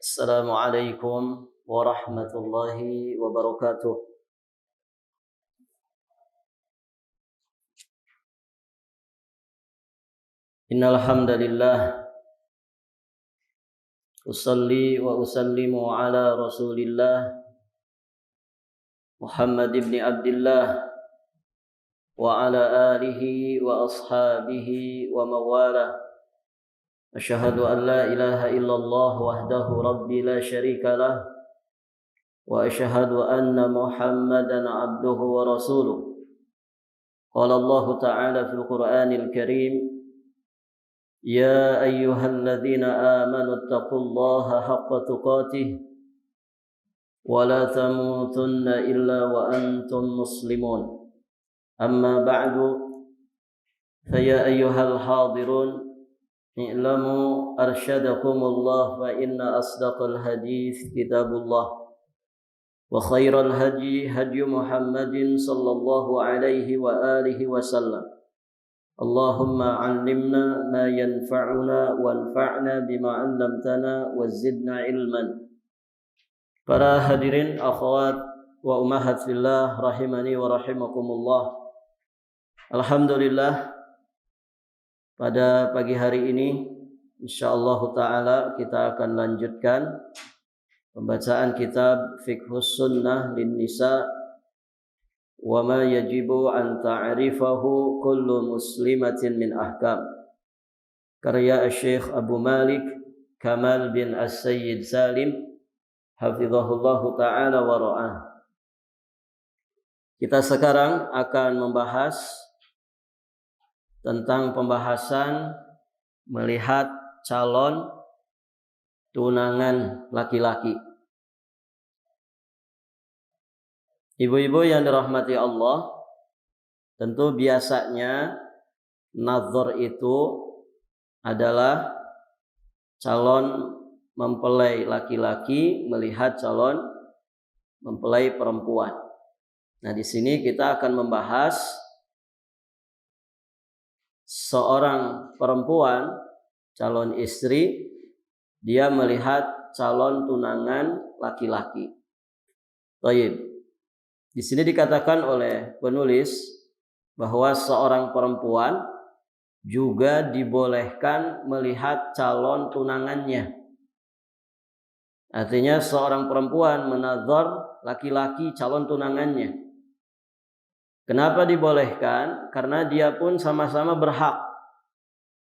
Assalamualaikum warahmatullahi wabarakatuh. Innal hamdalillah usalli wa usallimu ala Rasulillah Muhammad ibn Abdullah wa ala alihi wa ashabihi wa mawalah. Asyhadu an la ilaha illallah wahdahu rabbi la syarika lah wa asyhadu anna Muhammadan abduhu wa rasuluh. Qala Allah Ta'ala fil Qur'anil Karim, يا أيها الذين آمنوا اتقوا الله حق تقاته ولا تموتن إلا وأنتم مسلمون. أما بعد فيا أيها الحاضرون اعلموا أرشدكم الله فإن أصدق الحديث كتاب الله وخير الهدي هدي محمد صلى الله عليه وآله وسلم. Allahumma 'allimna ma yanfa'una wanfa'na bima 'allamtana wazidna ilman. Para hadirin akhwat wa ummahat fillah rahimani wa rahimakumullah. Alhamdulillah, pada pagi hari ini insyaallah taala kita akan lanjutkan pembacaan kitab Fiqhus Sunnah lin Nisa wa ma yajibu an ta'rifahu kullu muslimatin min ahkam, karya Syekh Abu Malik Kamal bin As-Sayyid Salim hafizahullahu ta'ala wa ra'ah. Kita sekarang akan membahas tentang pembahasan melihat calon tunangan laki-laki. Ibu-ibu yang dirahmati Allah, tentu biasanya nazar itu adalah calon mempelai laki-laki melihat calon mempelai perempuan. Nah, di sini kita akan membahas seorang perempuan, calon istri, dia melihat calon tunangan laki-laki. Baik. Di sini dikatakan oleh penulis bahwa seorang perempuan juga dibolehkan melihat calon tunangannya. Artinya seorang perempuan menazar laki-laki calon tunangannya. Kenapa dibolehkan? Karena dia pun sama-sama berhak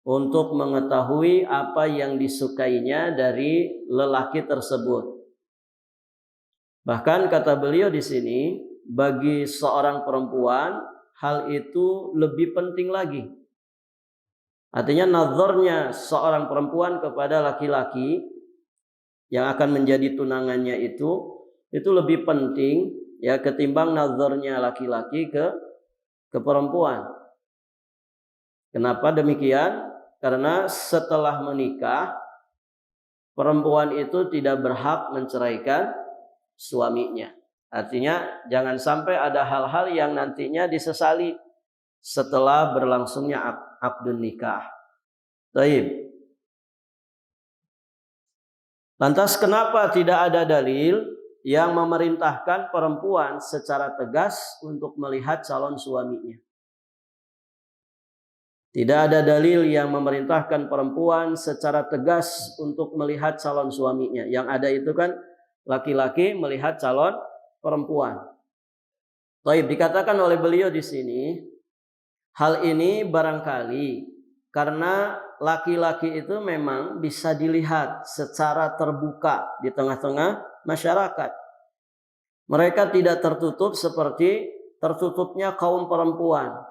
untuk mengetahui apa yang disukainya dari lelaki tersebut. Bahkan kata beliau di sini, bagi seorang perempuan hal itu lebih penting lagi. Artinya nazarnya seorang perempuan kepada laki-laki yang akan menjadi tunangannya itu lebih penting ya ketimbang nazarnya laki-laki ke perempuan. Kenapa demikian? Karena setelah menikah perempuan itu tidak berhak menceraikan suaminya. Artinya jangan sampai ada hal-hal yang nantinya disesali setelah berlangsungnya akdun nikah. Baik. Lantas kenapa tidak ada dalil yang memerintahkan perempuan secara tegas untuk melihat calon suaminya? Tidak ada dalil yang memerintahkan perempuan secara tegas untuk melihat calon suaminya. Yang ada itu kan laki-laki melihat calon perempuan. Baik, dikatakan oleh beliau di sini, hal ini barangkali karena laki-laki itu memang bisa dilihat secara terbuka di tengah-tengah masyarakat. Mereka tidak tertutup seperti tertutupnya kaum perempuan.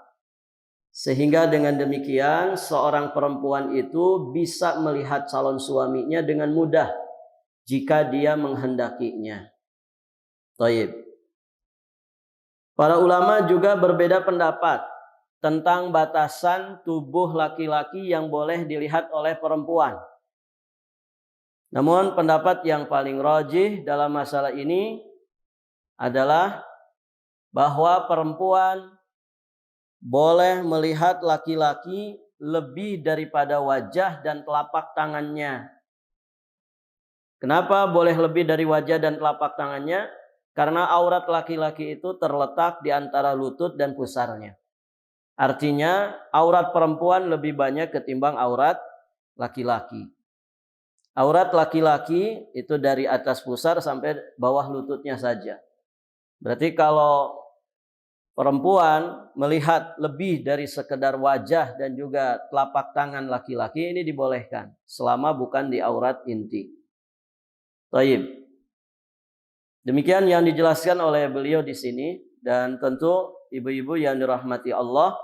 Sehingga dengan demikian seorang perempuan itu bisa melihat calon suaminya dengan mudah jika dia menghendakinya. Baik. Para ulama juga berbeda pendapat tentang batasan tubuh laki-laki yang boleh dilihat oleh perempuan. Namun pendapat yang paling rajih dalam masalah ini adalah bahwa perempuan boleh melihat laki-laki lebih daripada wajah dan telapak tangannya. Kenapa boleh lebih dari wajah dan telapak tangannya? Karena aurat laki-laki itu terletak di antara lutut dan pusarnya. Artinya aurat perempuan lebih banyak ketimbang aurat laki-laki. Aurat laki-laki itu dari atas pusar sampai bawah lututnya saja. Berarti kalau perempuan melihat lebih dari sekedar wajah dan juga telapak tangan laki-laki, ini dibolehkan selama bukan di aurat inti. Taib. Demikian yang dijelaskan oleh beliau di sini, dan tentu ibu-ibu yang dirahmati Allah,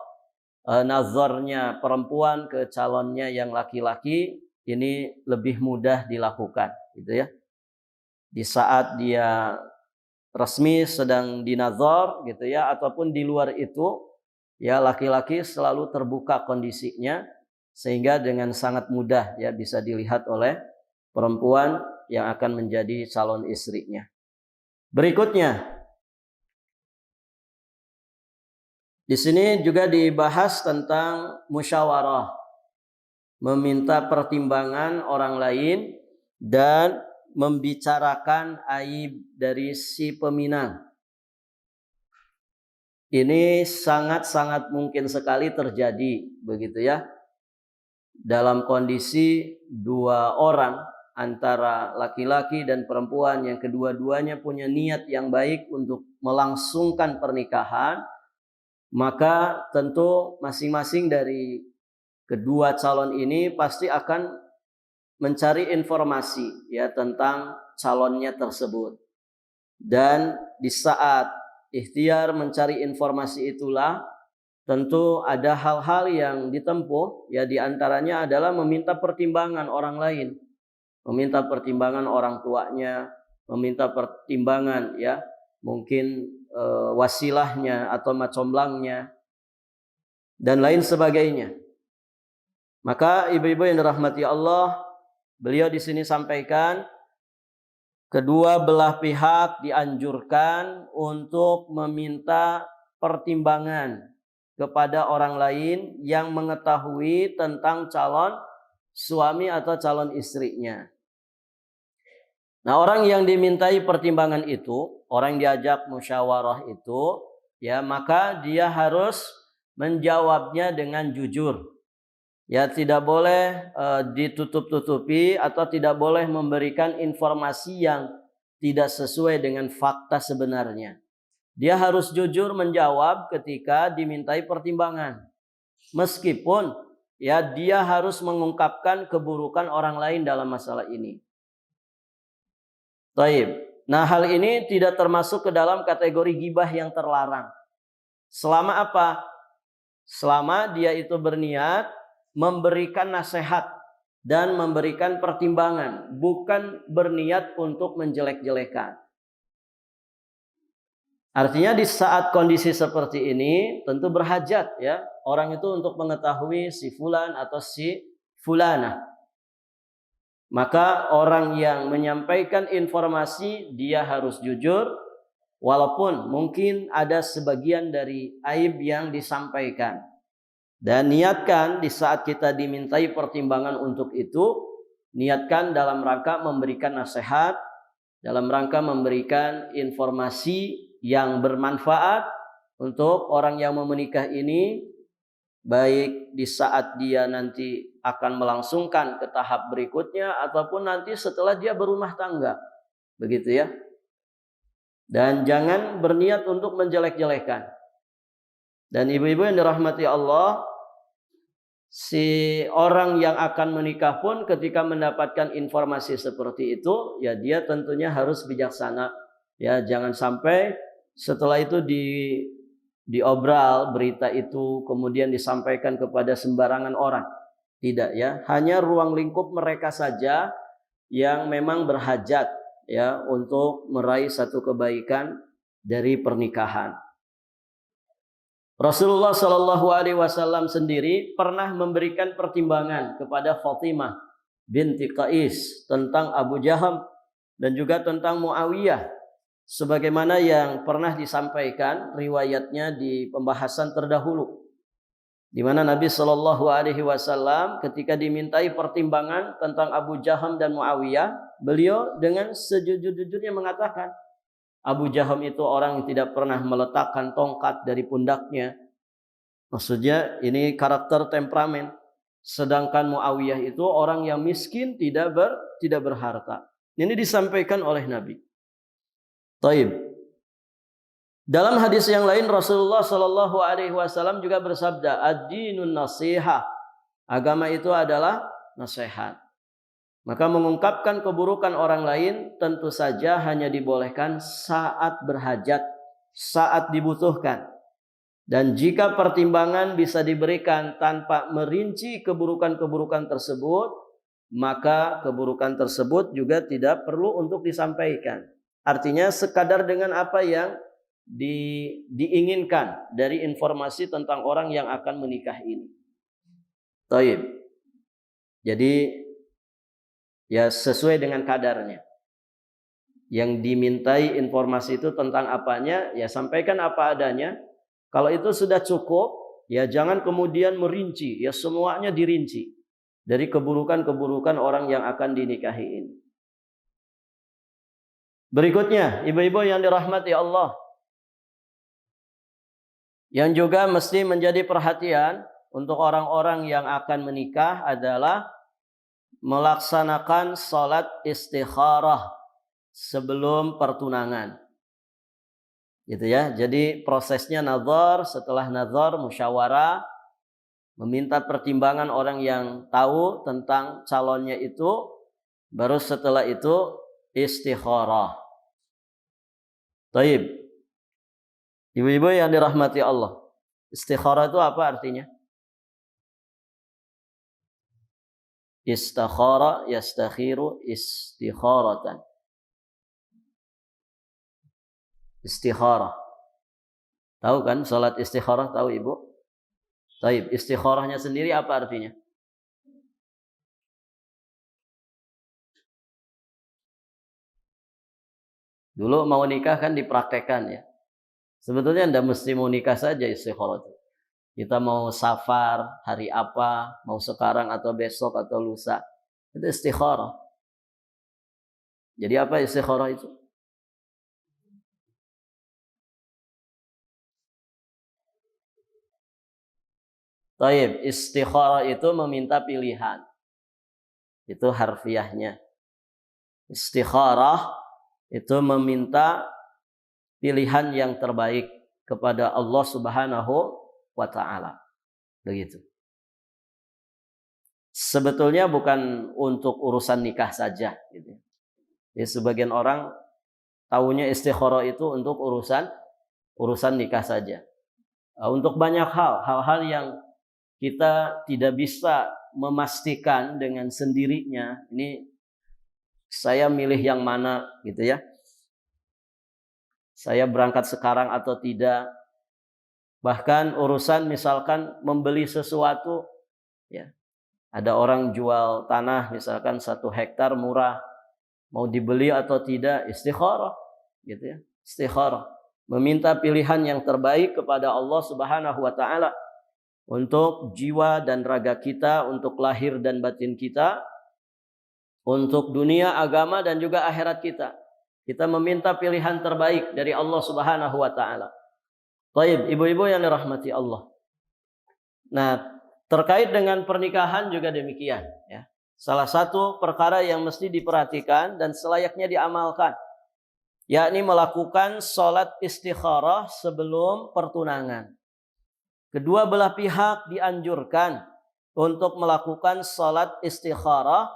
nazarnya perempuan ke calonnya yang laki-laki ini lebih mudah dilakukan, gitu ya. Di saat dia resmi sedang dinazar, gitu ya, ataupun di luar itu, ya laki-laki selalu terbuka kondisinya sehingga dengan sangat mudah ya bisa dilihat oleh perempuan yang akan menjadi calon istrinya. Berikutnya, di sini juga dibahas tentang musyawarah, meminta pertimbangan orang lain dan membicarakan aib dari si peminang. Ini sangat-sangat mungkin sekali terjadi, begitu ya. Dalam kondisi dua orang antara laki-laki dan perempuan yang kedua-duanya punya niat yang baik untuk melangsungkan pernikahan, maka tentu masing-masing dari kedua calon ini pasti akan mencari informasi ya tentang calonnya tersebut. Dan di saat ikhtiar mencari informasi itulah tentu ada hal-hal yang ditempuh, ya diantaranya adalah meminta pertimbangan orang lain, meminta pertimbangan orang tuanya, meminta pertimbangan ya mungkin wasilahnya atau macomblangnya dan lain sebagainya. Maka ibu-ibu yang dirahmati Allah, beliau di sini sampaikan kedua belah pihak dianjurkan untuk meminta pertimbangan kepada orang lain yang mengetahui tentang calon suami atau calon istrinya. Nah, orang yang dimintai pertimbangan itu, orang yang diajak musyawarah itu, ya maka dia harus menjawabnya dengan jujur. Ya tidak boleh ditutup-tutupi atau tidak boleh memberikan informasi yang tidak sesuai dengan fakta sebenarnya. Dia harus jujur menjawab ketika dimintai pertimbangan. Meskipun ya dia harus mengungkapkan keburukan orang lain dalam masalah ini. Taib. Nah, hal ini tidak termasuk ke dalam kategori ghibah yang terlarang. Selama apa? Selama dia itu berniat memberikan nasihat dan memberikan pertimbangan, bukan berniat untuk menjelek-jelekan. Artinya di saat kondisi seperti ini tentu berhajat ya orang itu untuk mengetahui si fulan atau si fulana. Maka orang yang menyampaikan informasi dia harus jujur, walaupun mungkin ada sebagian dari aib yang disampaikan. Dan niatkan di saat kita dimintai pertimbangan untuk itu, niatkan dalam rangka memberikan nasihat, dalam rangka memberikan informasi yang bermanfaat untuk orang yang mau menikah ini, baik di saat dia nanti akan melangsungkan ke tahap berikutnya ataupun nanti setelah dia berumah tangga. Begitu ya. Dan jangan berniat untuk menjelek-jelekan. Dan ibu-ibu yang dirahmati Allah, si orang yang akan menikah pun ketika mendapatkan informasi seperti itu, ya dia tentunya harus bijaksana. Ya, jangan sampai setelah itu diobral berita itu kemudian disampaikan kepada sembarangan orang. Tidak ya, hanya ruang lingkup mereka saja yang memang berhajat ya untuk meraih satu kebaikan dari pernikahan. Rasulullah Shallallahu Alaihi Wasallam sendiri pernah memberikan pertimbangan kepada Fatimah binti Qais tentang Abu Jaham dan juga tentang Muawiyah, sebagaimana yang pernah disampaikan riwayatnya di pembahasan terdahulu. Di mana Nabi Shallallahu Alaihi Wasallam ketika dimintai pertimbangan tentang Abu Jaham dan Muawiyah, beliau dengan sejujur-jujurnya mengatakan, Abu Jaham itu orang yang tidak pernah meletakkan tongkat dari pundaknya. Maksudnya ini karakter temperamen. Sedangkan Muawiyah itu orang yang miskin, tidak berharta. Ini disampaikan oleh Nabi. Taib. Dalam hadis yang lain Rasulullah Shallallahu Alaihi Wasallam juga bersabda, ad-dinun nasihah. Agama itu adalah nasihat. Maka mengungkapkan keburukan orang lain tentu saja hanya dibolehkan saat berhajat, saat dibutuhkan. Dan jika pertimbangan bisa diberikan tanpa merinci keburukan-keburukan tersebut, maka keburukan tersebut juga tidak perlu untuk disampaikan. Artinya sekadar dengan apa yang diinginkan dari informasi tentang orang yang akan menikah ini. Taib. Jadi ya sesuai dengan kadarnya. Yang dimintai informasi itu tentang apanya, ya sampaikan apa adanya. Kalau itu sudah cukup, ya jangan kemudian merinci, ya semuanya dirinci dari keburukan-keburukan orang yang akan dinikahi ini. Berikutnya, ibu-ibu yang dirahmati Allah, yang juga mesti menjadi perhatian untuk orang-orang yang akan menikah adalah melaksanakan salat istikharah sebelum pertunangan. Gitu ya. Jadi prosesnya nazar, setelah nazar musyawarah, meminta pertimbangan orang yang tahu tentang calonnya itu, baru setelah itu istikharah. Taib. Ibu-ibu yang dirahmati Allah, istikharah itu apa artinya? Istakhara yastakhiru istikharatan. Istikharah. Tahu kan salat istikharah, tahu ibu? Taib, istikharahnya sendiri apa artinya? Dulu mau nikah kan dipraktekkan ya. Sebetulnya anda mesti mau nikah saja istikharah itu. Kita mau safar, hari apa, mau sekarang atau besok atau lusa. Itu istikharah. Jadi apa istikharah itu? Taib, istikharah itu meminta pilihan. Itu harfiahnya. Istikharah itu meminta pilihan yang terbaik kepada Allah Subhanahu wa ta'ala. Begitu. Sebetulnya bukan untuk urusan nikah saja gitu. Ya, sebagian orang tahunya istikharah itu untuk urusan nikah saja. Untuk banyak hal-hal yang kita tidak bisa memastikan dengan sendirinya, ini saya milih yang mana gitu ya. Saya berangkat sekarang atau tidak. Bahkan urusan misalkan membeli sesuatu, ya. Ada orang jual tanah misalkan 1 hektar murah, mau dibeli atau tidak, istikharah gitu ya. Istikharah, meminta pilihan yang terbaik kepada Allah Subhanahu wa taala untuk jiwa dan raga kita, untuk lahir dan batin kita, untuk dunia, agama dan juga akhirat kita. Kita meminta pilihan terbaik dari Allah Subhanahu wa taala. Baik, ibu-ibu yang dirahmati Allah. Nah, terkait dengan pernikahan juga demikian ya. Salah satu perkara yang mesti diperhatikan dan selayaknya diamalkan, yakni melakukan salat istikharah sebelum pertunangan. Kedua belah pihak dianjurkan untuk melakukan salat istikharah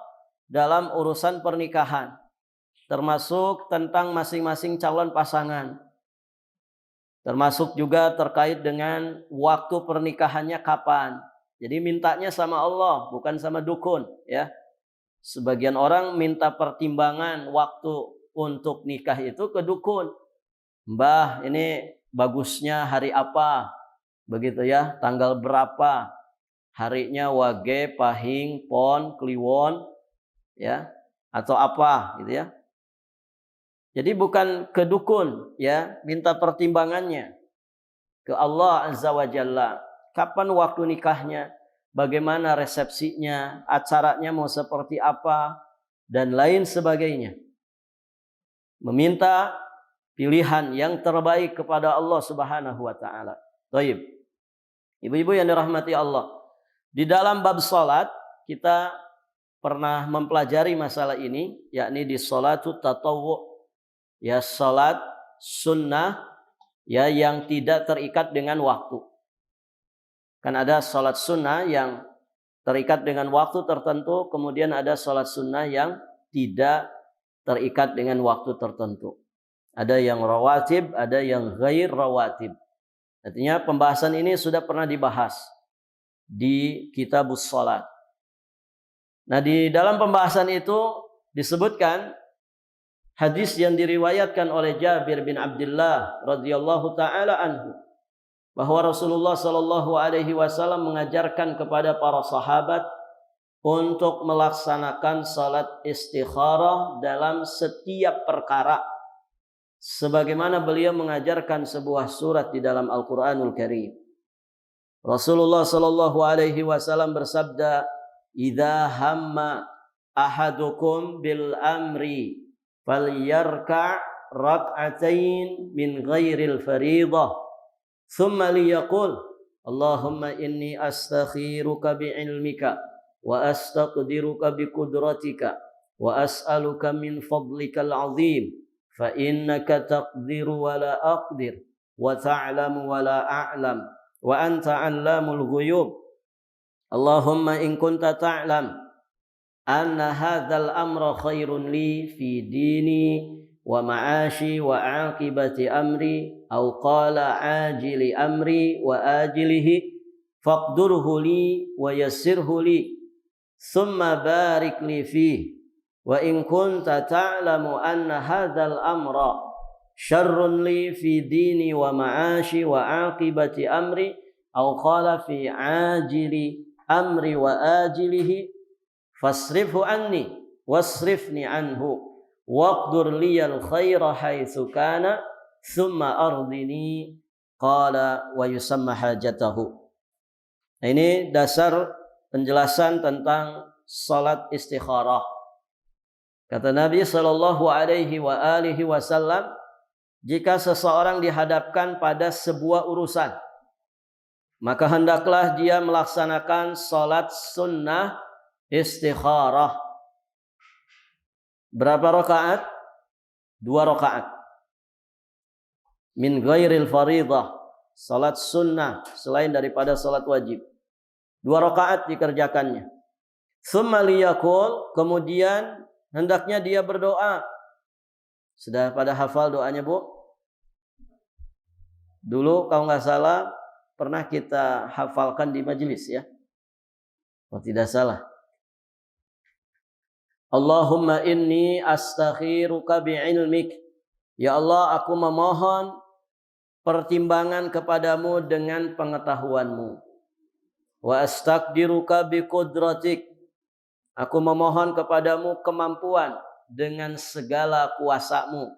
dalam urusan pernikahan, termasuk tentang masing-masing calon pasangan. Termasuk juga terkait dengan waktu pernikahannya kapan. Jadi mintanya sama Allah, bukan sama dukun ya. Sebagian orang minta pertimbangan waktu untuk nikah itu ke dukun. Mbah, ini bagusnya hari apa? Begitu ya, tanggal berapa? Harinya Wage, Pahing, Pon, Kliwon ya, atau apa gitu ya. Jadi bukan ke dukun ya, minta pertimbangannya ke Allah Azza wa Jalla. kapan waktu nikahnya, bagaimana resepsinya, acaranya mau seperti apa, dan lain sebagainya. Meminta pilihan yang terbaik kepada Allah Subhanahu wa taala. Baik. Ibu-ibu yang dirahmati Allah. Di dalam bab salat kita pernah mempelajari masalah ini, yakni di salatu tatawwu, ya salat sunnah ya yang tidak terikat dengan waktu. Kan ada salat sunnah yang terikat dengan waktu tertentu, kemudian ada salat sunnah yang tidak terikat dengan waktu tertentu. Ada yang rawatib, ada yang ghair rawatib. Artinya pembahasan ini sudah pernah dibahas di kitabus salat. Nah, di dalam pembahasan itu disebutkan hadis yang diriwayatkan oleh Jabir bin Abdullah radhiyallahu taala anhu bahwa Rasulullah sallallahu alaihi wasallam mengajarkan kepada para sahabat untuk melaksanakan salat istikharah dalam setiap perkara sebagaimana beliau mengajarkan sebuah surat di dalam Al-Qur'anul Karim. Rasulullah sallallahu alaihi wasallam bersabda, "Idza hamma ahadukum bil amri falyarka' rak'atain min ghairil fariidah, thumma liyaqul Allahumma inni astakhiruka bi'ilmika wa astaqdiruka biqudratika wa as'aluka min fadlikal 'azim fa innaka taqdiru wa la aqdir wa ta'lamu wa la a'lam wa anta 'allamul ghuyub. Allahumma in kunta ta'lam anna hadzal amra khairun li fi dini wa ma'ashi wa 'aqibati amri aw qala 'ajili amri wa ajilihi faqdurhu li wa yassirhu li thumma barik li fihi wa in kunta ta'lamu anna hadzal amra syarrun li fi dini wa ma'ashi wa 'aqibati amri aw qala fi 'ajili amri wa ajilihi fasrifhu anni wasrifni anhu waqdur liyal khaira haitsu kana thumma ardini qala wa yusamma hajatahu. Nah, ini dasar penjelasan tentang salat istikharah. Kata Nabi sallallahu alaihi wa alihi wasallam, jika seseorang dihadapkan pada sebuah urusan, maka hendaklah dia melaksanakan salat sunnah istikharah. Berapa rakaat? 2 rakaat. Min ghairil faridah, salat sunnah selain daripada salat wajib. 2 rakaat dikerjakannya. Tsumma liyaqul, kemudian hendaknya dia berdoa. Sudah pada hafal doanya, Bu? Dulu kalau nggak salah pernah kita hafalkan di majelis ya. Oh, tidak salah. Allahumma inni astakhiruka bi'ilmik. Ya Allah, aku memohon pertimbangan kepadamu dengan pengetahuanmu. Wa astaqdiruka biqudratik. Aku memohon kepadamu kemampuan dengan segala kuasamu.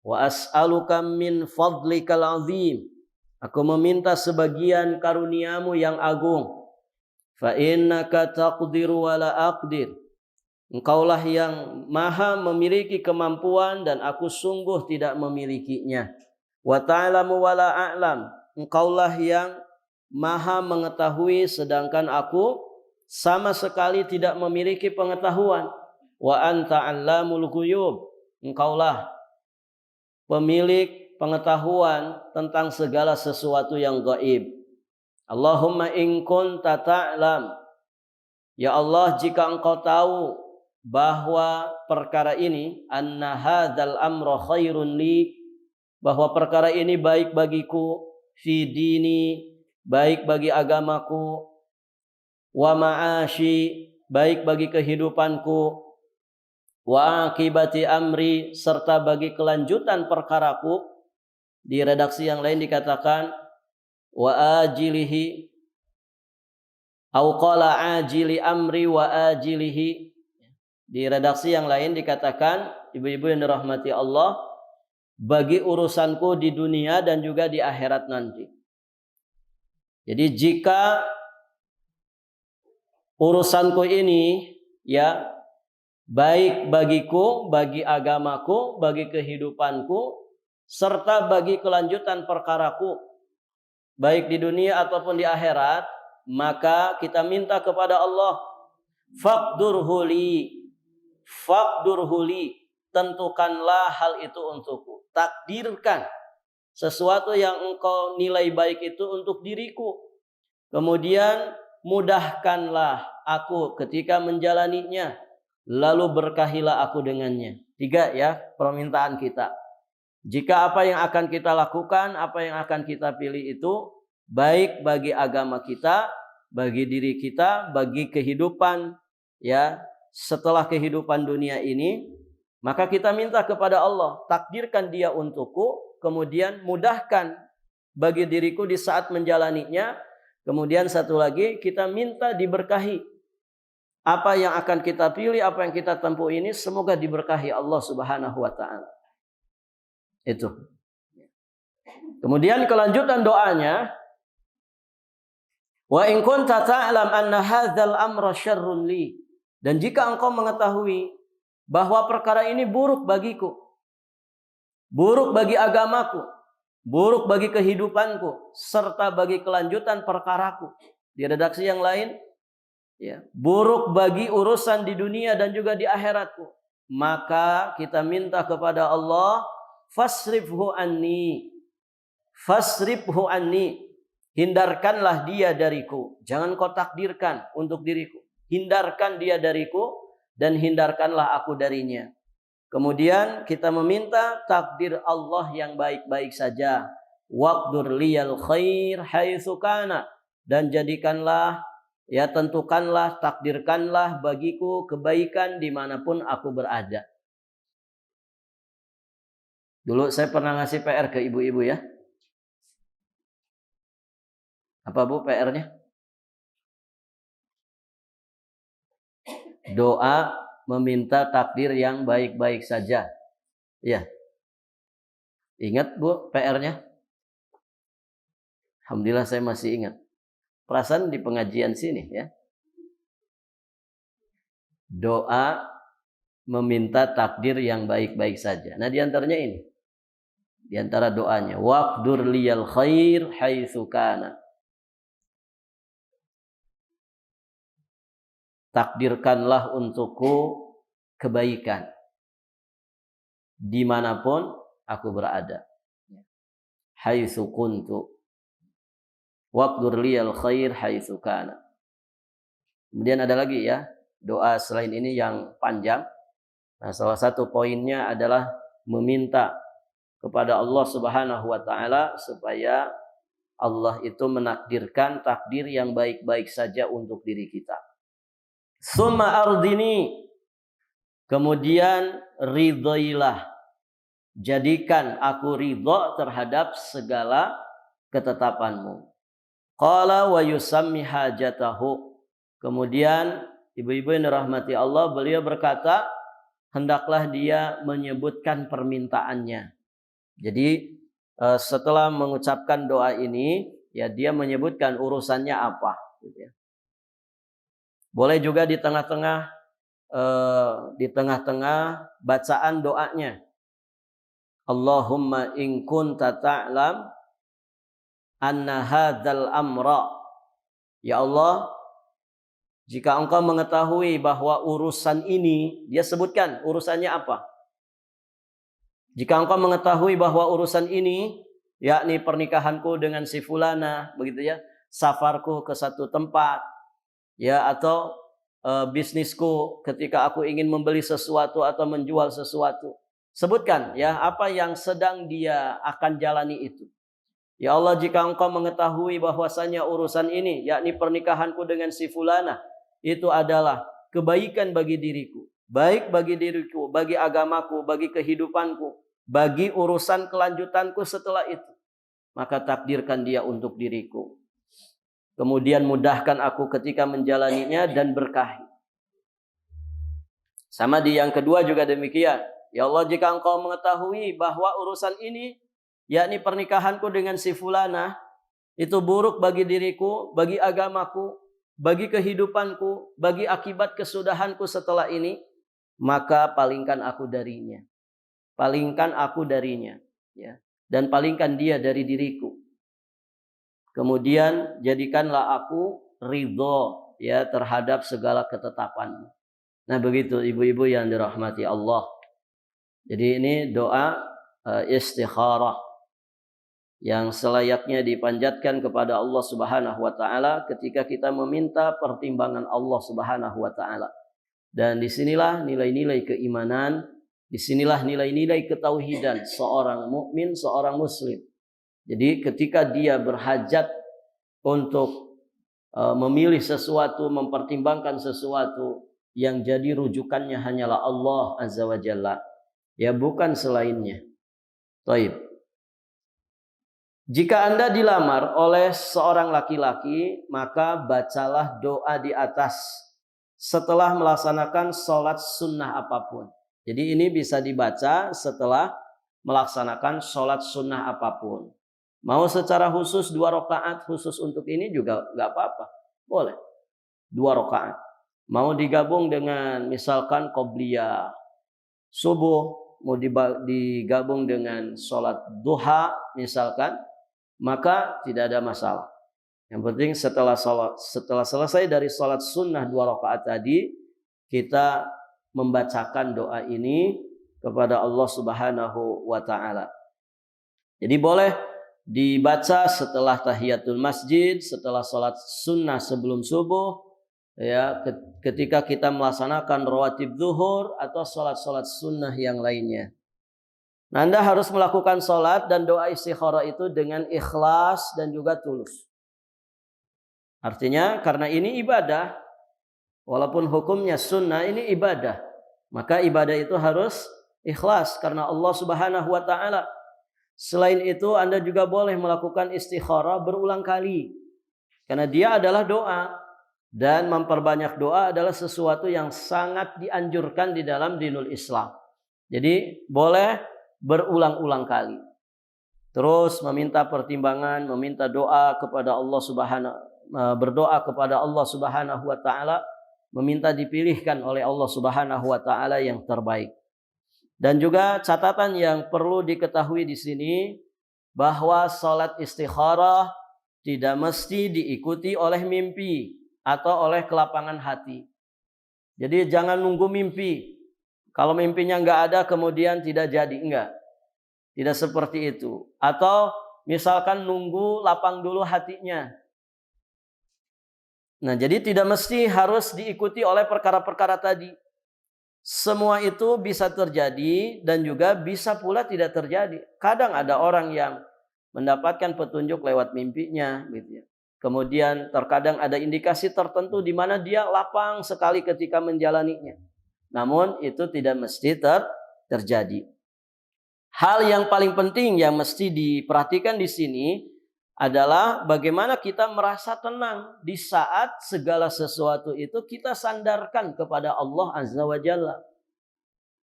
Wa as'aluka min fadlikal azim. Aku meminta sebagian karuniamu yang agung. Fa innaka taqdiru wa la aqdir. Engkaulah yang maha memiliki kemampuan dan aku sungguh tidak memilikinya. Wa ta'lamu wa la a'lam. Engkaulah yang maha mengetahui sedangkan aku sama sekali tidak memiliki pengetahuan. Wa anta 'allamul ghuyub. Engkaulah pemilik pengetahuan tentang segala sesuatu yang gaib. Allahumma in kunta ta'lam. Ya Allah, jika engkau tahu bahwa perkara ini anna hadzal amra khairun li, bahwa perkara ini baik bagiku, fi dini, baik bagi agamaku, wa ma'ashi, baik bagi kehidupanku, wa akibati amri, serta bagi kelanjutan perkaraku. Di redaksi yang lain dikatakan wa ajilihi, au qala ajili amri wa ajilihi. Di redaksi yang lain dikatakan, ibu-ibu yang dirahmati Allah, bagi urusanku di dunia dan juga di akhirat nanti. Jadi jika urusanku ini ya baik bagiku, bagi agamaku, bagi kehidupanku, serta bagi kelanjutan perkaraku, baik di dunia ataupun di akhirat, maka kita minta kepada Allah, faqdurhuli, tentukanlah hal itu untukku. Takdirkan sesuatu yang engkau nilai baik itu untuk diriku. Kemudian mudahkanlah aku ketika menjalaninya, lalu berkahilah aku dengannya. 3 ya permintaan kita. Jika apa yang akan kita lakukan, apa yang akan kita pilih itu baik bagi agama kita, bagi diri kita, bagi kehidupan ya setelah kehidupan dunia ini, maka kita minta kepada Allah, takdirkan dia untukku, kemudian mudahkan bagi diriku di saat menjalaninya. Kemudian satu lagi, kita minta diberkahi. Apa yang akan kita pilih, apa yang kita tempuh ini, semoga diberkahi Allah Subhanahu wa ta'ala. Itu. Kemudian kelanjutan doanya, wa in kunta ta'lam anna hadzal amra syarrun li. Dan jika engkau mengetahui bahwa perkara ini buruk bagiku, buruk bagi agamaku, buruk bagi kehidupanku, serta bagi kelanjutan perkaraku. Di redaksi yang lain, ya, buruk bagi urusan di dunia dan juga di akhiratku, maka kita minta kepada Allah, fasrifhu anni, hindarkanlah dia dariku. Jangan kau takdirkan untuk diriku, hindarkan dia dariku dan hindarkanlah aku darinya. Kemudian kita meminta takdir Allah yang baik-baik saja. Waqdur liyal khair haitsu kana, dan jadikanlah ya tentukanlah, takdirkanlah bagiku kebaikan dimanapun aku berada. Dulu saya pernah ngasih PR ke ibu-ibu ya. Apa Bu PR-nya? Doa meminta takdir yang baik-baik saja. Ya. Ingat Bu PR-nya? Alhamdulillah saya masih ingat. Perasaan di pengajian sini ya. Doa meminta takdir yang baik-baik saja. Nah, di antaranya ini. Di antara doanya, waqdur liyal khair haitsu kana. Takdirkanlah untukku kebaikan dimanapun aku berada. Haitsu kuntu. Waqdur liyal khair haitsu kana. Kemudian ada lagi ya, doa selain ini yang panjang. Nah, salah satu poinnya adalah meminta kepada Allah Subhanahu wa taala supaya Allah itu menakdirkan takdir yang baik-baik saja untuk diri kita. Summa ardini, kemudian ridhoilah, jadikan aku ridho terhadap segala ketetapanmu. Qala wa yusammi hajatahu. Kemudian ibu-ibu yang dirahmati Allah, beliau berkata, hendaklah dia menyebutkan permintaannya. Jadi setelah mengucapkan doa ini, ya dia menyebutkan urusannya apa. Gitu ya. Boleh juga di tengah-tengah bacaan doanya. Allahumma in kunta ta'lam anna hadzal amra. Ya Allah, jika engkau mengetahui bahwa urusan ini, dia sebutkan urusannya apa. Jika engkau mengetahui bahwa urusan ini, yakni pernikahanku dengan si fulana, begitu ya, safarku ke satu tempat, ya, atau bisnisku ketika aku ingin membeli sesuatu atau menjual sesuatu. Sebutkan ya apa yang sedang dia akan jalani itu. Ya Allah, jika engkau mengetahui bahwasanya urusan ini, yakni pernikahanku dengan si fulana, itu adalah kebaikan bagi diriku, baik bagi diriku, bagi agamaku, bagi kehidupanku, bagi urusan kelanjutanku setelah itu, maka takdirkan dia untuk diriku. Kemudian mudahkan aku ketika menjalaninya dan berkahi. Sama di yang kedua juga demikian. Ya Allah, jika engkau mengetahui bahwa urusan ini, yakni pernikahanku dengan si fulana, itu buruk bagi diriku, bagi agamaku, bagi kehidupanku, bagi akibat kesudahanku setelah ini, maka palingkan aku darinya. Palingkan aku darinya, ya. Dan palingkan dia dari diriku. Kemudian jadikanlah aku ridho, ya, terhadap segala ketetapanmu. Nah, begitu ibu-ibu yang dirahmati Allah. Jadi ini doa istikharah yang selayaknya dipanjatkan kepada Allah Subhanahu wa taala ketika kita meminta pertimbangan Allah Subhanahu wa taala. Dan disinilah nilai-nilai keimanan, disinilah nilai-nilai ketauhidan seorang mukmin, seorang muslim. Jadi ketika dia berhajat untuk memilih sesuatu, mempertimbangkan sesuatu, yang jadi rujukannya hanyalah Allah Azza wa Jalla, ya, bukan selainnya. Taib. Jika Anda dilamar oleh seorang laki-laki, maka bacalah doa di atas setelah melaksanakan sholat sunnah apapun. Jadi ini bisa dibaca setelah melaksanakan sholat sunnah apapun. Mau secara khusus 2 rakaat khusus untuk ini juga nggak apa-apa, boleh 2 rakaat. Mau digabung dengan misalkan qobliyah subuh, mau digabung dengan sholat duha misalkan, maka tidak ada masalah. Yang penting setelah selesai dari sholat sunnah 2 rakaat tadi, kita membacakan doa ini kepada Allah Subhanahu wa taala. Jadi boleh dibaca setelah tahiyatul masjid, setelah sholat sunnah sebelum subuh, ya, ketika kita melaksanakan rawatib zuhur atau sholat-sholat sunnah yang lainnya. Nah, Anda harus melakukan sholat dan doa istikharah itu dengan ikhlas dan juga tulus. Artinya karena ini ibadah, walaupun hukumnya sunnah, ini ibadah, maka ibadah itu harus ikhlas karena Allah Subhanahu wa taala. Selain itu Anda juga boleh melakukan istikharah berulang kali, karena dia adalah doa, dan memperbanyak doa adalah sesuatu yang sangat dianjurkan di dalam dinul Islam. Jadi boleh berulang-ulang kali. Terus meminta pertimbangan, meminta doa kepada Allah berdoa kepada Allah Subhanahu wa taala, meminta dipilihkan oleh Allah Subhanahu wa taala yang terbaik. Dan juga catatan yang perlu diketahui di sini bahwa salat istikharah tidak mesti diikuti oleh mimpi atau oleh kelapangan hati. Jadi jangan nunggu mimpi. Kalau mimpinya nggak ada kemudian tidak jadi, enggak. Tidak seperti itu. Atau misalkan nunggu lapang dulu hatinya. Nah, jadi tidak mesti harus diikuti oleh perkara-perkara tadi. Semua itu bisa terjadi dan juga bisa pula tidak terjadi. Kadang ada orang yang mendapatkan petunjuk lewat mimpinya, gitu ya. Kemudian terkadang ada indikasi tertentu di mana dia lapang sekali ketika menjalaninya. Namun itu tidak mesti terjadi. Hal yang paling penting yang mesti diperhatikan di sini adalah bagaimana kita merasa tenang di saat segala sesuatu itu kita sandarkan kepada Allah Azza wa Jalla.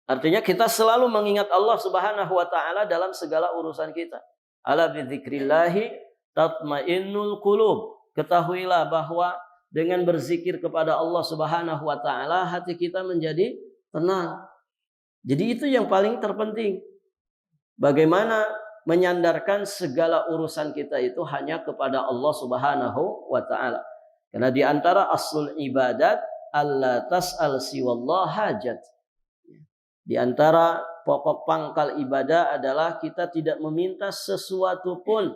Artinya kita selalu mengingat Allah Subhanahu wa taala dalam segala urusan kita. Ala bidzikrillahi tatmainnul qulub. Ketahuilah bahwa dengan berzikir kepada Allah Subhanahu wa taala hati kita menjadi tenang. Jadi itu yang paling terpenting. Bagaimana menyandarkan segala urusan kita itu hanya kepada Allah Subhanahu wa taala. Karena di antara aslul ibadat alla tas'al siwallah hajat. Di antara pokok pangkal ibadah adalah kita tidak meminta sesuatu pun,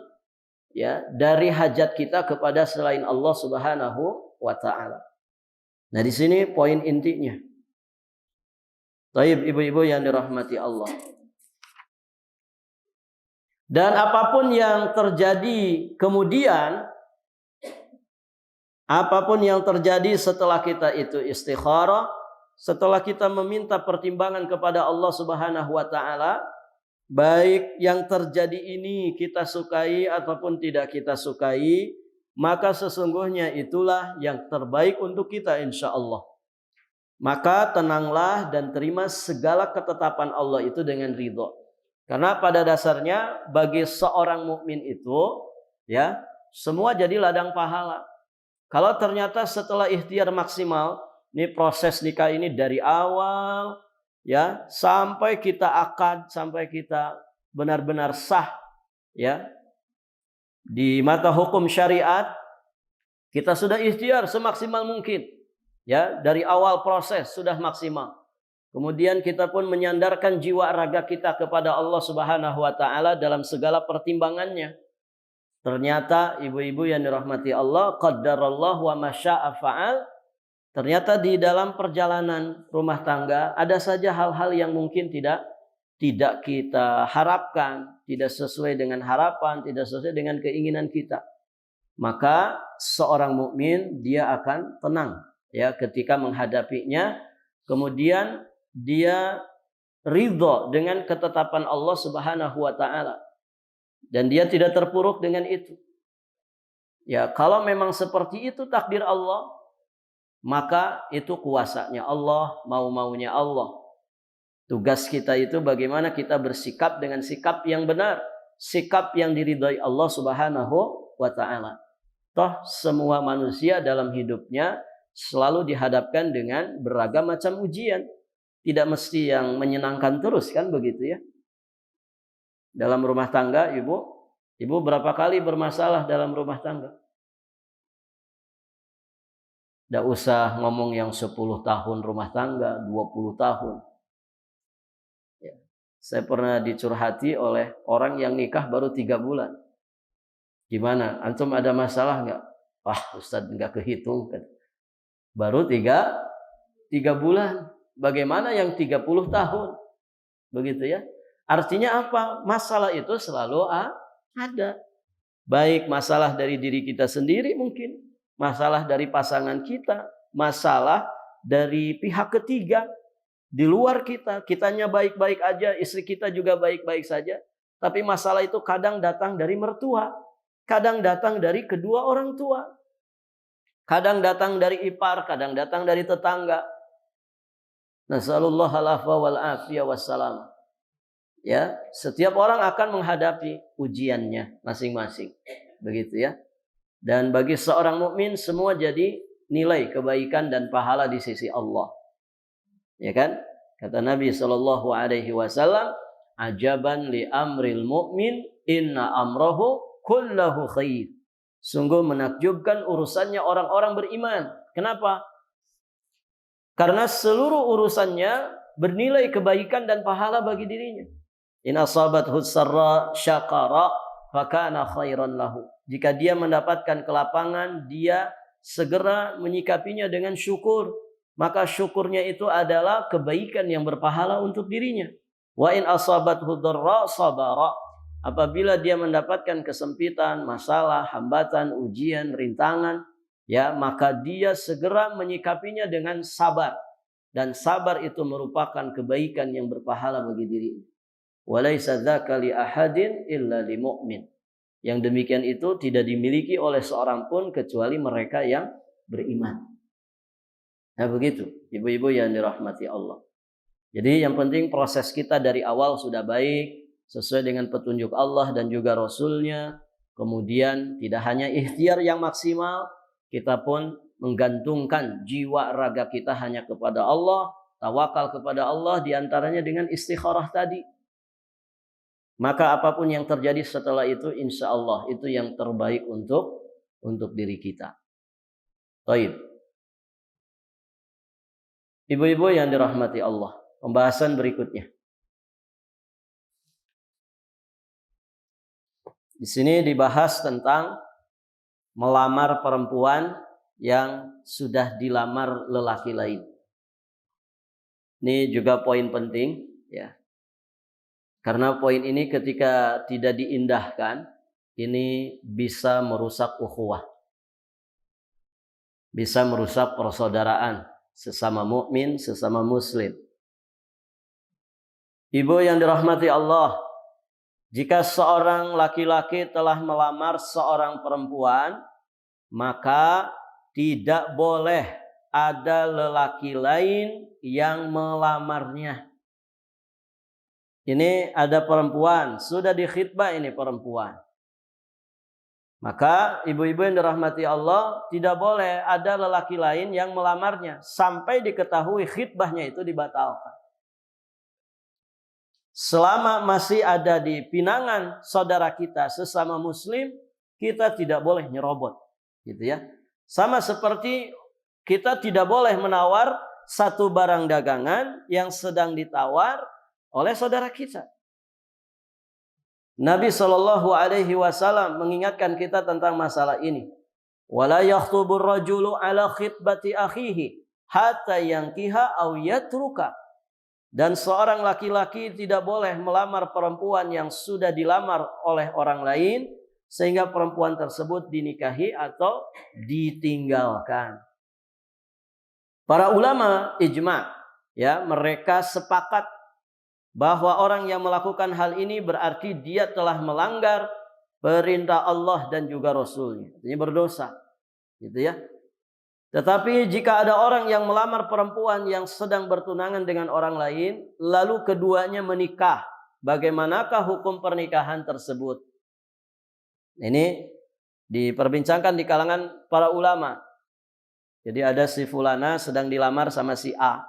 ya, dari hajat kita kepada selain Allah Subhanahu wa taala. Nah, di sini poin intinya. Taib ibu-ibu yang dirahmati Allah. Dan apapun yang terjadi kemudian, apapun yang terjadi setelah kita itu istikharah, setelah kita meminta pertimbangan kepada Allah Subhanahu wa taala, baik yang terjadi ini kita sukai ataupun tidak kita sukai, maka sesungguhnya itulah yang terbaik untuk kita insyaallah. Maka tenanglah dan terima segala ketetapan Allah itu dengan ridho. Karena pada dasarnya bagi seorang mukmin itu, ya, semua jadi ladang pahala. Kalau ternyata setelah ikhtiar maksimal, ini proses nikah ini dari awal ya sampai kita akad, sampai kita benar-benar sah ya di mata hukum syariat, kita sudah ikhtiar semaksimal mungkin ya, dari awal proses sudah maksimal. Kemudian kita pun menyandarkan jiwa raga kita kepada Allah Subhanahu wa taala dalam segala pertimbangannya. Ternyata ibu-ibu yang dirahmati Allah, qaddarallahu wa masya'a fa'al. Ternyata di dalam perjalanan rumah tangga ada saja hal-hal yang mungkin tidak kita harapkan, tidak sesuai dengan harapan, tidak sesuai dengan keinginan kita. Maka seorang mukmin dia akan tenang ya ketika menghadapinya. Kemudian dia ridho dengan ketetapan Allah Subhanahu wa taala dan dia tidak terpuruk dengan itu. Ya, kalau memang seperti itu takdir Allah, maka itu kuasanya Allah, mau-maunya Allah. Tugas kita itu bagaimana kita bersikap dengan sikap yang benar, sikap yang diridhai Allah Subhanahu wa taala. Toh semua manusia dalam hidupnya selalu dihadapkan dengan beragam macam ujian. Tidak mesti yang menyenangkan terus, kan begitu ya. Dalam rumah tangga, ibu berapa kali bermasalah dalam rumah tangga? Tidak usah ngomong yang 10 tahun rumah tangga, 20 tahun. Ya. Saya pernah dicurhati oleh orang yang nikah baru 3 bulan. Gimana? Antum ada masalah nggak? Wah, Ustadz nggak kehitung. Baru 3 bulan. Bagaimana yang 30 tahun? Begitu ya. Artinya apa? Masalah itu selalu ada. Baik masalah dari diri kita sendiri mungkin. Masalah dari pasangan kita. Masalah dari pihak ketiga. Di luar kita. Kitanya baik-baik aja. Istri kita juga baik-baik saja. Tapi masalah itu kadang datang dari mertua. Kadang datang dari kedua orang tua. Kadang datang dari ipar. Kadang datang dari tetangga. Nasallallahu al-afwa wal afiyah wassalam. Ya, setiap orang akan menghadapi ujiannya masing-masing. Begitu ya. Dan bagi seorang mukmin semua jadi nilai kebaikan dan pahala di sisi Allah. Ya kan? Kata Nabi sallallahu alaihi wasallam, "Ajaban li amril mu'min, inna amrahu kullahu khair." Sungguh menakjubkan urusannya orang-orang beriman. Kenapa? Karena seluruh urusannya bernilai kebaikan dan pahala bagi dirinya. In asabathu sarra syakara fakana khairan lahu. Jika dia mendapatkan kelapangan, dia segera menyikapinya dengan syukur. Maka syukurnya itu adalah kebaikan yang berpahala untuk dirinya. Wa in asabathu dharra sabara. Apabila dia mendapatkan kesempitan, masalah, hambatan, ujian, rintangan, ya, maka dia segera menyikapinya dengan sabar. Dan sabar itu merupakan kebaikan yang berpahala bagi dirinya. Walaysa dzaka li ahadin illa li mu'min. Yang demikian itu tidak dimiliki oleh seorang pun kecuali mereka yang beriman. Nah begitu, ibu-ibu yang dirahmati Allah. Jadi yang penting proses kita dari awal sudah baik, sesuai dengan petunjuk Allah dan juga Rasulnya. Kemudian tidak hanya ikhtiar yang maksimal, kita pun menggantungkan jiwa raga kita hanya kepada Allah, tawakal kepada Allah, diantaranya dengan istikharah tadi. Maka apapun yang terjadi setelah itu, insya Allah itu yang terbaik untuk diri kita. Baik. Ibu-ibu yang dirahmati Allah, pembahasan berikutnya. Di sini dibahas tentang melamar perempuan yang sudah dilamar lelaki lain. Ini juga poin penting, ya. Karena poin ini ketika tidak diindahkan, ini bisa merusak ukhuwah. Bisa merusak persaudaraan sesama mukmin, sesama muslim. Ibu yang dirahmati Allah, jika seorang laki-laki telah melamar seorang perempuan, maka tidak boleh ada lelaki lain yang melamarnya. Ini ada perempuan, sudah dikhitbah ini perempuan. Maka ibu-ibu yang dirahmati Allah, tidak boleh ada lelaki lain yang melamarnya sampai diketahui khitbahnya itu dibatalkan. Selama masih ada di pinangan saudara kita sesama muslim, kita tidak boleh nyerobot, gitu ya. Sama seperti kita tidak boleh menawar satu barang dagangan yang sedang ditawar oleh saudara kita. Nabi Shallallahu Alaihi Wasallam mengingatkan kita tentang masalah ini. Wala yakhtubur rajulu ala khitbati akhihi hatta yankiha aw yatruka. Dan seorang laki-laki tidak boleh melamar perempuan yang sudah dilamar oleh orang lain sehingga perempuan tersebut dinikahi atau ditinggalkan. Para ulama ijma, ya, mereka sepakat bahwa orang yang melakukan hal ini berarti dia telah melanggar perintah Allah dan juga Rasulnya. Ini berdosa, gitu ya. Tetapi jika ada orang yang melamar perempuan yang sedang bertunangan dengan orang lain, lalu keduanya menikah, bagaimanakah hukum pernikahan tersebut? Ini diperbincangkan di kalangan para ulama. Jadi ada si fulana sedang dilamar sama si A.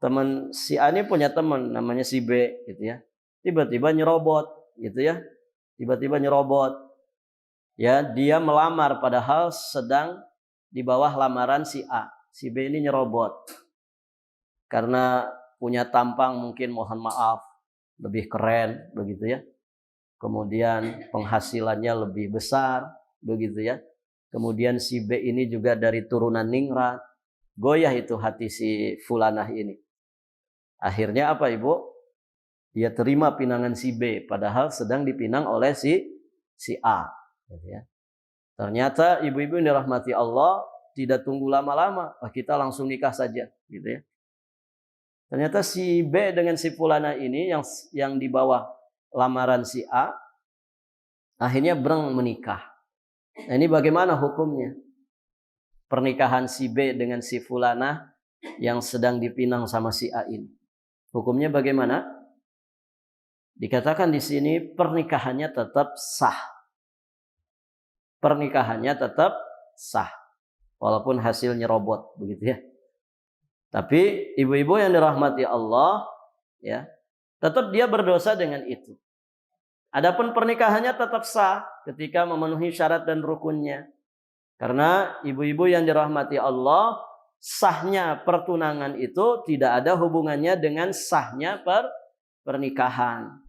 Teman si A ini punya teman namanya si B, gitu ya. Tiba-tiba nyerobot, gitu ya. Tiba-tiba nyerobot. Ya, dia melamar padahal sedang di bawah lamaran si A. Si B ini nyerobot. Karena punya tampang mungkin mohon maaf lebih keren, begitu ya. Kemudian penghasilannya lebih besar, begitu ya. Kemudian si B ini juga dari turunan ningrat. Goyah itu hati si fulanah ini. Akhirnya apa ibu? Dia terima pinangan si B, padahal sedang dipinang oleh si A. Gitu ya. Ternyata ibu-ibu yang dirahmati Allah tidak tunggu lama-lama, kita langsung nikah saja, gitu ya. Ternyata si B dengan si fulana ini yang di bawah lamaran si A, akhirnya berang menikah. Nah, ini bagaimana hukumnya? Pernikahan si B dengan si fulana yang sedang dipinang sama si A ini. Hukumnya bagaimana? Dikatakan di sini pernikahannya tetap sah. Pernikahannya tetap sah. Walaupun hasilnya robot, begitu ya. Tapi ibu-ibu yang dirahmati Allah, ya, tetap dia berdosa dengan itu. Adapun pernikahannya tetap sah ketika memenuhi syarat dan rukunnya. Karena ibu-ibu yang dirahmati Allah, sahnya pertunangan itu tidak ada hubungannya dengan sahnya pernikahan.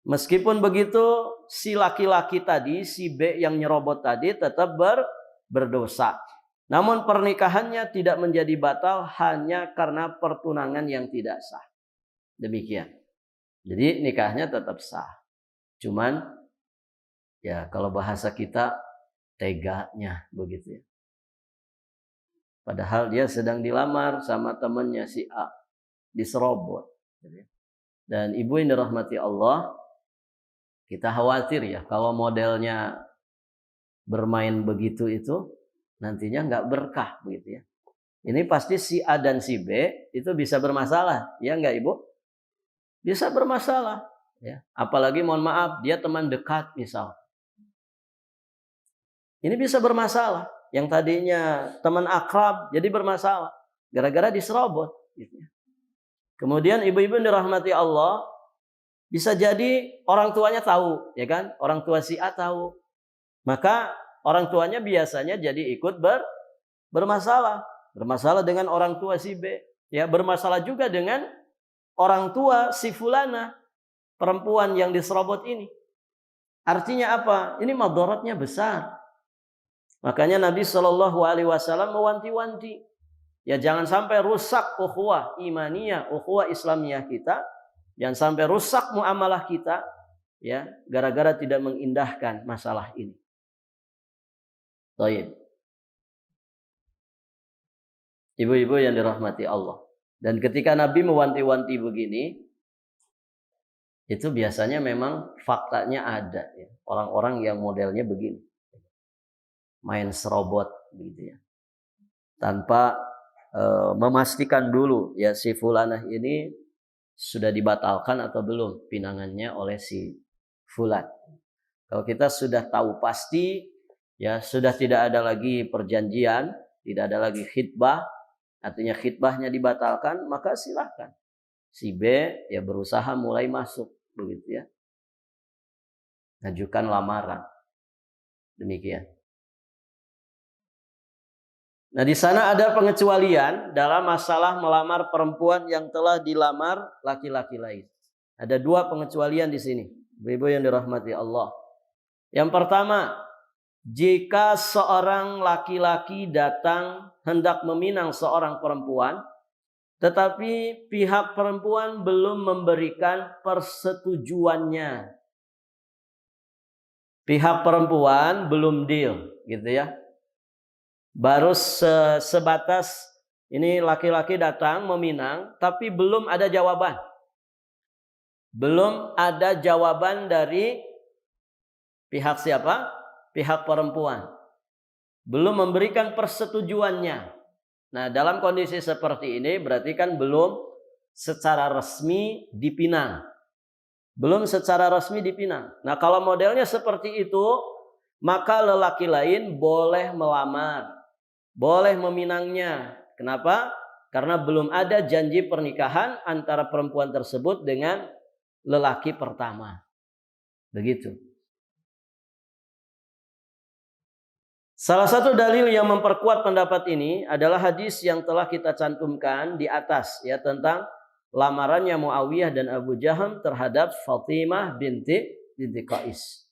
Meskipun begitu, si laki-laki tadi, si B yang nyerobot tadi tetap berdosa. Namun pernikahannya tidak menjadi batal hanya karena pertunangan yang tidak sah. Demikian. Jadi nikahnya tetap sah. Cuman ya kalau bahasa kita teganya begitu ya. Padahal dia sedang dilamar sama temannya si A, diserobot. Dan ibu yang dirahmati Allah, kita khawatir ya kalau modelnya bermain begitu itu nantinya nggak berkah begitu ya. Ini pasti si A dan si B itu bisa bermasalah, ya nggak ibu? Bisa bermasalah. Ya. Apalagi mohon maaf dia teman dekat misal. Ini bisa bermasalah. Yang tadinya teman akrab jadi bermasalah gara-gara diserobot. Gitu. Kemudian ibu-ibu yang dirahmati Allah, bisa jadi orang tuanya tahu, ya kan? Orang tua si A tahu. Maka orang tuanya biasanya jadi ikut bermasalah. Bermasalah dengan orang tua si B. Ya, bermasalah juga dengan orang tua si fulana, perempuan yang diserobot ini. Artinya apa? Ini madaratnya besar. Makanya Nabi Shallallahu Alaihi Wasallam mewanti-wanti, ya jangan sampai rusak ukhuwah imaniyah, ukhuwah Islamiyah kita, jangan sampai rusak muamalah kita, ya gara-gara tidak mengindahkan masalah ini. Baik. Ibu-ibu yang dirahmati Allah. Dan ketika Nabi mewanti-wanti begini, itu biasanya memang faktanya ada, ya. Orang-orang yang modelnya begini. Main serobot gitu ya. Tanpa memastikan dulu ya si fulanah ini sudah dibatalkan atau belum pinangannya oleh si fulan. Kalau kita sudah tahu pasti, ya sudah tidak ada lagi perjanjian, tidak ada lagi khitbah, artinya khitbahnya dibatalkan, maka silahkan si B ya berusaha mulai masuk, begitu ya. Ajukan lamaran. Demikian. Nah, di sana ada pengecualian dalam masalah melamar perempuan yang telah dilamar laki-laki lain. Ada 2 pengecualian di sini. Ibu yang dirahmati Allah. Yang pertama, jika seorang laki-laki datang hendak meminang seorang perempuan, tetapi pihak perempuan belum memberikan persetujuannya. Pihak perempuan belum deal, gitu ya. Baru sebatas ini laki-laki datang meminang, tapi belum ada jawaban. Belum ada jawaban dari pihak siapa? Pihak perempuan. Belum memberikan persetujuannya. Nah, dalam kondisi seperti ini berarti kan belum secara resmi dipinang. Belum secara resmi dipinang. Nah, kalau modelnya seperti itu, maka lelaki lain boleh melamar. Boleh meminangnya. Kenapa? Karena belum ada janji pernikahan antara perempuan tersebut dengan lelaki pertama. Begitu. Salah satu dalil yang memperkuat pendapat ini adalah hadis yang telah kita cantumkan di atas, ya, tentang lamarannya Muawiyah dan Abu Jaham terhadap Fatimah binti Qais.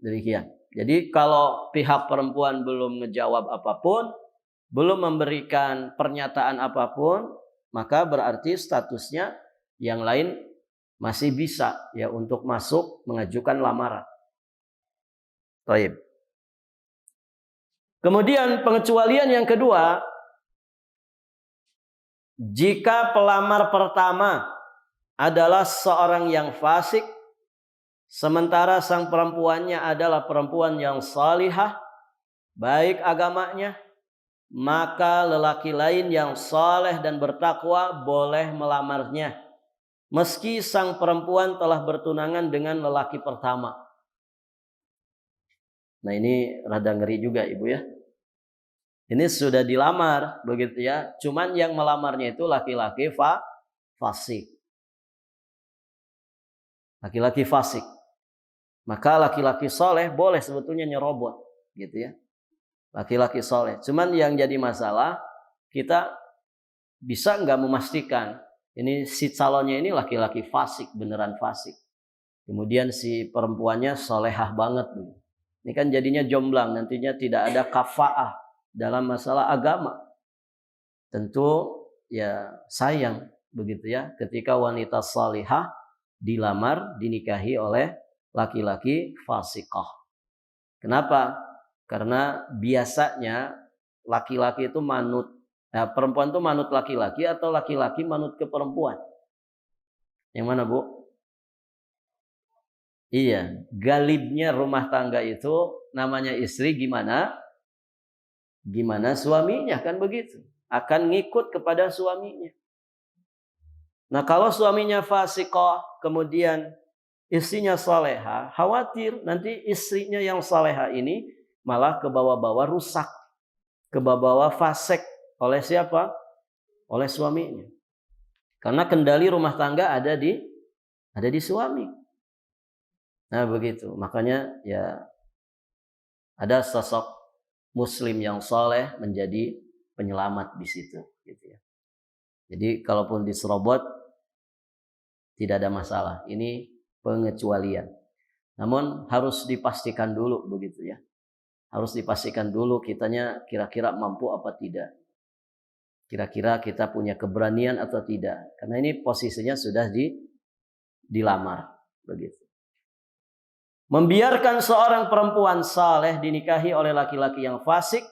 Demikian. Jadi kalau pihak perempuan belum menjawab apapun, belum memberikan pernyataan apapun, maka berarti statusnya yang lain masih bisa ya untuk masuk mengajukan lamaran. Baik. Kemudian pengecualian yang kedua, jika pelamar pertama adalah seorang yang fasik, sementara sang perempuannya adalah perempuan yang salihah, baik agamanya, maka lelaki lain yang saleh dan bertakwa boleh melamarnya, meski sang perempuan telah bertunangan dengan lelaki pertama. Nah, ini rada ngeri juga, Ibu ya. Ini sudah dilamar, begitu ya. Cuman yang melamarnya itu laki-laki fasik. Laki-laki fasik. Maka laki-laki soleh boleh sebetulnya nyerobot, gitu ya. Laki-laki soleh. Cuman yang jadi masalah, kita bisa nggak memastikan ini si calonnya ini laki-laki fasik, beneran fasik. Kemudian si perempuannya solehah banget. Ini kan jadinya jomblang, nantinya tidak ada kafaah dalam masalah agama. Tentu ya sayang begitu ya ketika wanita salihah dilamar, dinikahi oleh laki-laki fasikah. Kenapa? Karena biasanya laki-laki itu manut, perempuan itu manut laki-laki atau laki-laki manut ke perempuan. Yang mana, Bu? Iya, galibnya rumah tangga itu namanya istri gimana? Gimana suaminya, kan begitu. Akan ngikut kepada suaminya. Nah, kalau suaminya fasiqah, kemudian istrinya saleha, khawatir nanti istrinya yang saleha ini malah ke bawah-bawah rusak, ke bawah-bawah fasik oleh siapa? Oleh suaminya. Karena kendali rumah tangga ada di suami. Nah, begitu. Makanya ya ada sosok muslim yang soleh menjadi penyelamat di situ, gitu ya. Jadi kalaupun diserobot tidak ada masalah. Ini pengecualian. Namun harus dipastikan dulu, begitu ya. Harus dipastikan dulu kitanya kira-kira mampu apa tidak. Kira-kira kita punya keberanian atau tidak. Karena ini posisinya sudah dilamar, begitu. Membiarkan seorang perempuan saleh dinikahi oleh laki-laki yang fasik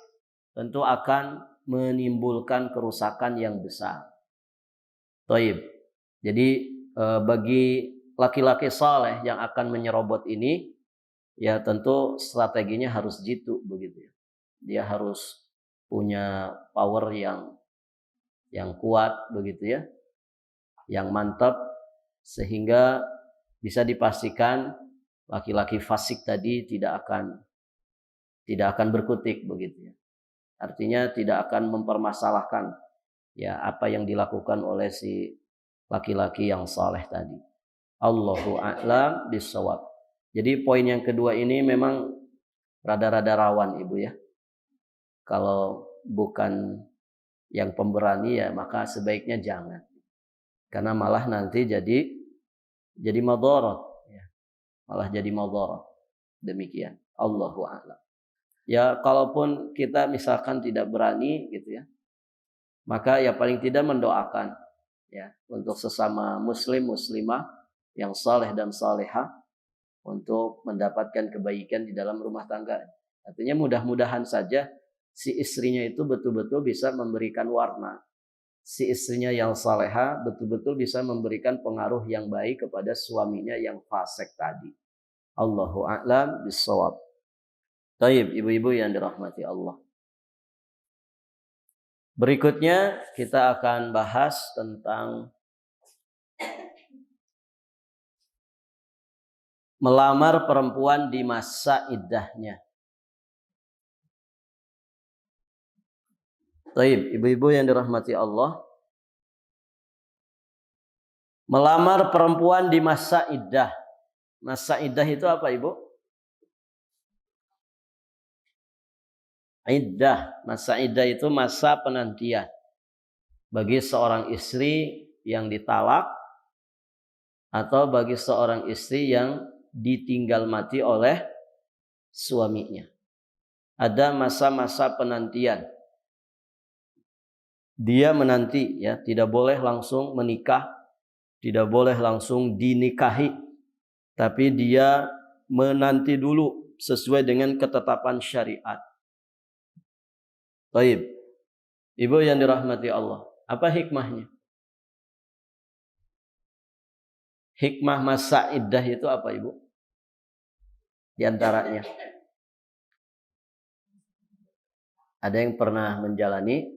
tentu akan menimbulkan kerusakan yang besar. Taib. Jadi bagi laki-laki saleh yang akan menyerobot ini, ya tentu strateginya harus jitu, begitu ya. Dia harus punya power yang kuat, begitu ya, yang mantap, sehingga bisa dipastikan laki-laki fasik tadi tidak akan berkutik begitu ya. Artinya tidak akan mempermasalahkan ya apa yang dilakukan oleh si laki-laki yang saleh tadi. Allahu a'lam bishawab. Jadi poin yang kedua ini memang rada-rada rawan Ibu ya. Kalau bukan yang pemberani ya maka sebaiknya jangan. Karena malah nanti jadi madharat ya. Malah jadi madharat. Demikian. Allahu a'lam. Ya kalaupun kita misalkan tidak berani gitu ya. Maka ya paling tidak mendoakan ya untuk sesama muslim muslimah yang saleh dan salehah untuk mendapatkan kebaikan di dalam rumah tangga. Artinya mudah-mudahan saja si istrinya itu betul-betul bisa memberikan warna. Si istrinya yang salehah betul-betul bisa memberikan pengaruh yang baik kepada suaminya yang fasik tadi. Allahu a'lam bishawab. Baik, ibu-ibu yang dirahmati Allah. Berikutnya kita akan bahas tentang melamar perempuan di masa iddahnya. Baik, ibu-ibu yang dirahmati Allah. Melamar perempuan di masa iddah. Masa iddah itu apa, Ibu? Iddah. Masa iddah itu masa penantian bagi seorang istri yang ditalak atau bagi seorang istri yang ditinggal mati oleh suaminya. Ada masa-masa penantian. Dia menanti ya, tidak boleh langsung menikah, tidak boleh langsung dinikahi, tapi dia menanti dulu sesuai dengan ketetapan syariat. Baik. Ibu yang dirahmati Allah, apa hikmahnya? Hikmah masa iddah itu apa, Ibu? Di antaranya. Ada yang pernah menjalani?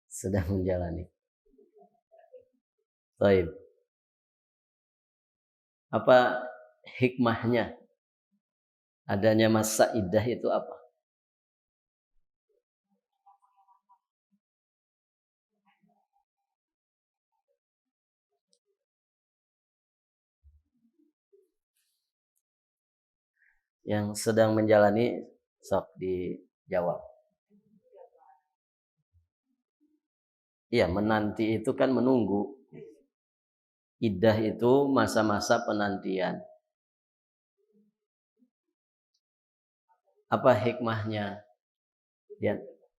Sedang menjalani. Baik. Apa hikmahnya? Adanya masa iddah itu apa? Yang sedang menjalani sok dijawab. Iya, menanti itu kan menunggu. Iddah itu masa-masa penantian. Apa hikmahnya?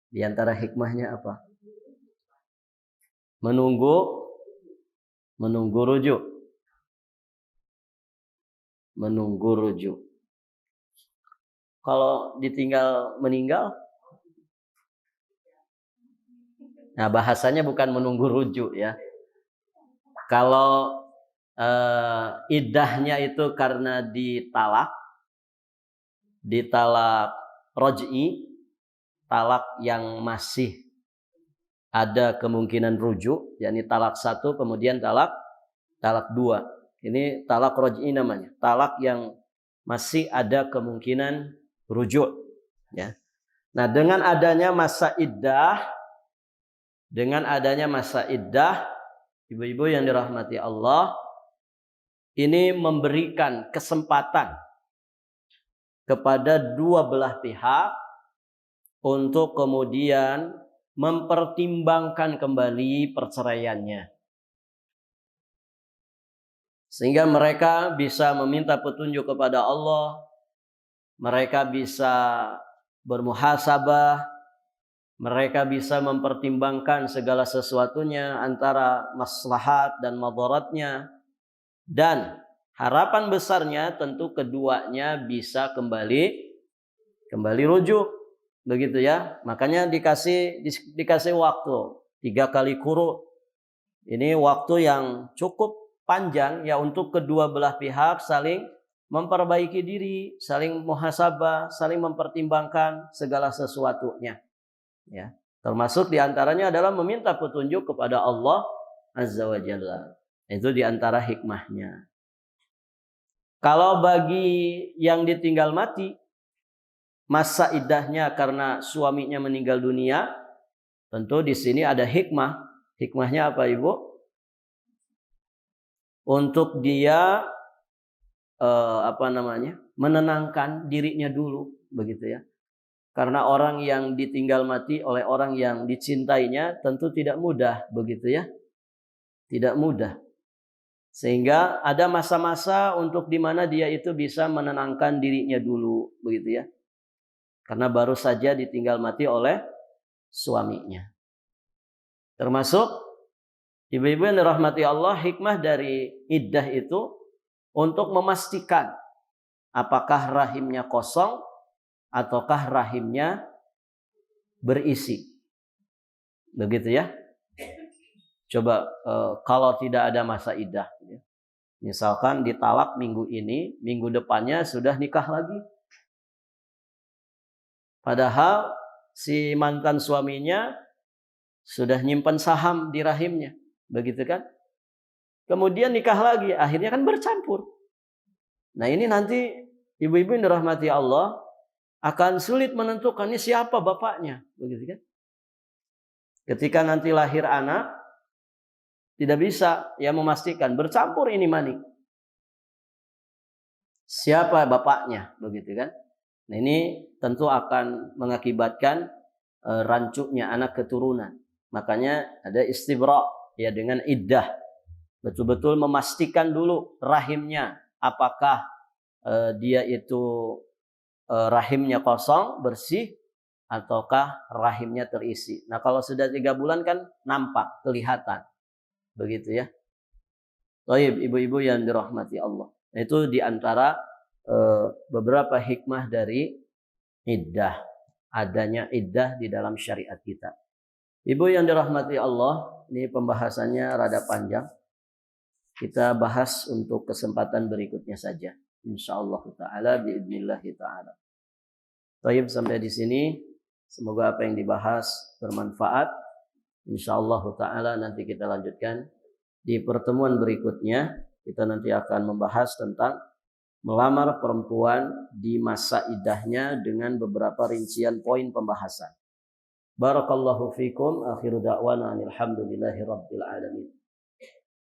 Di antara hikmahnya apa? Menunggu rujuk. Menunggu rujuk. Kalau ditinggal meninggal, nah bahasanya bukan menunggu rujuk ya. Kalau iddahnya itu karena ditalak roj'i, talak yang masih ada kemungkinan rujuk, yakni talak 1 kemudian talak 2. Ini talak roj'i namanya, talak yang masih ada kemungkinan rujuk ya. Nah, dengan adanya masa iddah, ibu-ibu yang dirahmati Allah, ini memberikan kesempatan kepada dua belah pihak untuk kemudian mempertimbangkan kembali perceraiannya. Sehingga mereka bisa meminta petunjuk kepada Allah, mereka bisa bermuhasabah, mereka bisa mempertimbangkan segala sesuatunya antara maslahat dan madaratnya, dan harapan besarnya tentu keduanya bisa kembali rujuk, begitu ya. Makanya dikasih waktu 3 kali quru. Ini waktu yang cukup panjang ya untuk kedua belah pihak saling memperbaiki diri, saling muhasabah, saling mempertimbangkan segala sesuatunya. Ya, termasuk diantaranya adalah meminta petunjuk kepada Allah Azza wa Jalla. Itu diantara hikmahnya. Kalau bagi yang ditinggal mati, masa iddahnya karena suaminya meninggal dunia, tentu di sini ada hikmah. Hikmahnya apa, Ibu? Untuk dia menenangkan dirinya dulu, begitu ya. Karena orang yang ditinggal mati oleh orang yang dicintainya tentu tidak mudah, begitu ya. Tidak mudah. Sehingga ada masa-masa untuk di mana dia itu bisa menenangkan dirinya dulu, begitu ya. Karena baru saja ditinggal mati oleh suaminya. Termasuk ibu-ibu yang dirahmati Allah, hikmah dari iddah itu untuk memastikan apakah rahimnya kosong ataukah rahimnya berisi. Begitu ya. Coba kalau tidak ada masa iddah, misalkan ditalak minggu ini, minggu depannya sudah nikah lagi. Padahal si mantan suaminya sudah nyimpan saham di rahimnya, begitu kan? Kemudian nikah lagi, akhirnya kan bercampur. Nah ini nanti ibu-ibu yang dirahmati Allah akan sulit menentukan ini siapa bapaknya, begitu kan? Ketika nanti lahir anak, tidak bisa ya memastikan, bercampur ini mani. Siapa bapaknya, begitu kan? Nah ini tentu akan mengakibatkan rancuknya anak keturunan. Makanya ada istibra ya dengan iddah. Betul-betul memastikan dulu rahimnya apakah dia itu rahimnya kosong, bersih, ataukah rahimnya terisi. Nah kalau sudah 3 bulan kan nampak, kelihatan. Begitu ya. Baik, ibu-ibu yang dirahmati Allah. Itu diantara beberapa hikmah dari iddah. Adanya iddah di dalam syariat kita. Ibu yang dirahmati Allah, ini pembahasannya rada panjang. Kita bahas untuk kesempatan berikutnya saja. Insyaallah ta'ala biidnillahi ta'ala. Baik, sampai di sini. Semoga apa yang dibahas bermanfaat. Insyaallah ta'ala nanti kita lanjutkan di pertemuan berikutnya. Kita nanti akan membahas tentang melamar perempuan di masa iddahnya dengan beberapa rincian poin pembahasan. Barakallahu fikum. Akhiru da'wana alhamdulillahi rabbil alamin.